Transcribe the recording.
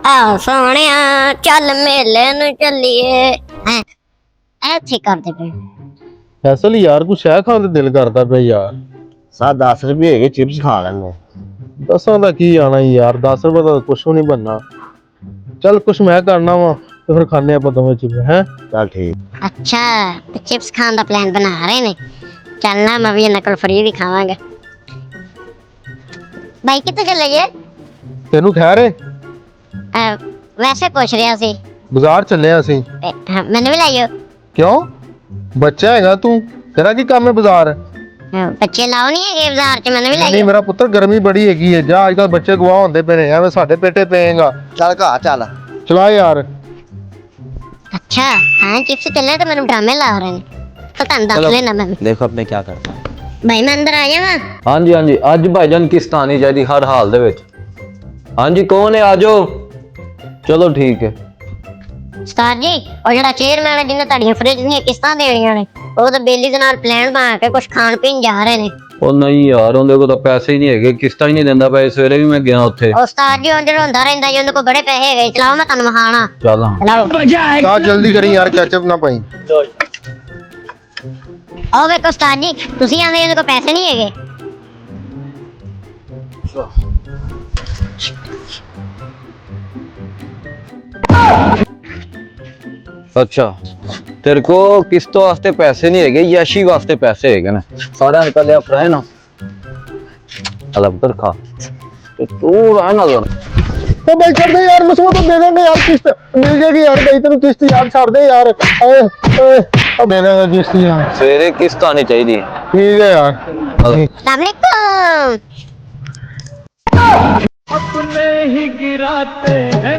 ਆ ਸੋਹਣਿਆ ਚੱਲ ਮੇਲੇ ਨੂੰ ਚੱਲੀਏ ਹੈ ਐਥੇ ਕਰਦੇ ਪਏ ਅਸਲ ਯਾਰ ਕੁਛ ਸ਼ਹਿ ਖਾਣ ਦਾ ਦਿਲ ਕਰਦਾ ਪਿਆ ਯਾਰ। 10 ਰੁਪਏ ਹੈਗੇ ਚਿਪਸ ਖਾ ਲੈਣੇ। ਦਸਾਂ ਦਾ ਕੀ ਆਣਾ ਯਾਰ, 10 ਰੁਪਏ ਦਾ ਕੁਛ ਵੀ ਨਹੀਂ ਬਣਨਾ। ਚੱਲ ਕੁਛ ਮੈਂ ਕਰਨਾ ਵਾ ਤੇ ਫਿਰ ਖਾਣੇ ਆਪਾਂ ਦੋਵੇਂ ਚਿਪਸ ਹੈ। ਚੱਲ ਠੀਕ। अच्छा तो चिप्स खाने का प्लान बना रहे ने चलना मैं भी नकल फ्री भी खावांगा भाई कितने चले गए ਤੈਨੂੰ ਖੈਰ ਏ? वैसे पूछ रहा सी ਬਾਜ਼ਾਰ ਚੱਲੇ ਆ ਅਸੀਂ। मैंने भी लाइयो ਕਿਉਂ? ਬੱਚਾ ਹੈਗਾ ਤੂੰ, ਤੇਰਾ ਕੀ ਕੰਮ ਹੈ ਬਾਜ਼ਾਰ? बच्चे लाओ नहीं है बाजार च मैंने भी ਨਹੀਂ लाइयो ਮੇਰਾ ਪੁੱਤਰ ਗਰਮੀ ਬੜੀ ਹੈਗੀ ਹੈ, ਜਾ ਅੱਜ ਕੱਲ ਬੱਚੇ ਗਵਾਹ ਹੁੰਦੇ ਪਏ ਨੇ, ਐਵੇਂ ਸਾਡੇ ਪੇਟੇ ਪਏਗਾ। ਚੱਲ ਘਰ ਚੱਲ। ਚਲਾ ਯਾਰ। अच्छा हाँ चिप्स चलने तो मैंने ड्रामे ला रहे हैं तो तन दस लेना मैं भी। देखो अपने क्या करता है। भाई मैं अंदर आ जावा ਹਾਂਜੀ ਹਾਂਜੀ ਅੱਜ ਭਾਈਜਾਨ ਕਿਸ਼ਤ ਆਣੀ ਚਾਹੀਦੀ ਹਰ ਹਾਲ ਦੇ ਵਿੱਚ। ਹਾਂਜੀ ਕੌਣ ਹੈ ਆਜੋ। ਚਲੋ ਠੀਕ ਹੈ। ਉਸਤਾਦ ਜੀ ਉਹ ਜਿਹੜਾ ਚੇਅਰਮੈਨ ਹੈ ਜਿਹਨੇ ਤੁਹਾਡੀਆਂ ਫ੍ਰਿਜ ਦੀਆਂ ਕਿਸ਼ਤਾਂ ਦੇਣੀਆਂ ਨੇ ਉਹ ਤਾਂ ਬੇਲੀ ਦੇ ਨਾਲ ਪਲਾਨ ਬਣਾ ਕੇ ਕੁਝ ਖਾਣ ਪੀਣ ਜਾ ਰਹੇ ਨੇ। ਉਹ ਨਹੀਂ ਯਾਰ ਉਹਦੇ ਕੋਲ ਤਾਂ ਪੈਸੇ ਹੀ ਨਹੀਂ ਹੈਗੇ, ਕਿਸ਼ਤਾਂ ਹੀ ਨਹੀਂ ਦਿੰਦਾ ਪਿਆ। ਸਵੇਰੇ ਵੀ ਮੈਂ ਗਿਆ ਉੱਥੇ। ਉਸਤਾਦ ਜੀ ਉਹ ਜਿਹੜਾ ਹੁੰਦਾ ਰਹਿੰਦਾ ਜੀ ਉਹਦੇ ਕੋਲ ਬੜੇ ਪੈਸੇ ਹੈਗੇ, ਚਲਾਓ ਮੈਂ ਤੁਹਾਨੂੰ ਵਿਖਾਣਾ। ਚੱਲ ਹਾਂ। ਚਲਾਓ ਤਾਂ ਜਲਦੀ ਕਰੀ ਯਾਰ, ਕੈਚਅਪ ਨਾ ਪਾਈ। ਆਓ ਵੇਖੋ ਉਸਤਾਦ ਜੀ ਤੁਸੀਂ ਆਂਦੇ ਉਹਦੇ ਕੋਲ ਪੈਸੇ ਨਹੀਂ ਹੈਗੇ। ਅੱਛਾ ਤੇਰੇ ਕੋ ਕਿਸ਼ਤ ਵਾਸਤੇ ਪੈਸੇ ਨਹੀਂ ਹੈਗੇ, ਯਾਸ਼ੀ ਵਾਸਤੇ ਪੈਸੇ ਹੈਗੇ ਨੇ। ਸਾਰਿਆਂ ਨੇ ਕੱਲਿਆ ਫਰਾਏ ਨਾ ਅਲੱਗ ਕਰ ਖਾ ਤੇ ਤੂੰ ਰਹਿ ਨਾ ਕਰ। तो भाई कर दे यार, मुझको तो दे देंगे यार, किस्त मिल जाएगी यार भाई, तेरे किस्त यार छाड़ दे यार। अब दे देंगे किस्त यार। ਸਵੇਰੇ ਕਿਸ਼ਤ ਆਣੀ ਚਾਹੀਦੀ ਹੈ। ठीक है यार। अस्सलाम वालेकुम। अपने ही गिराते हैं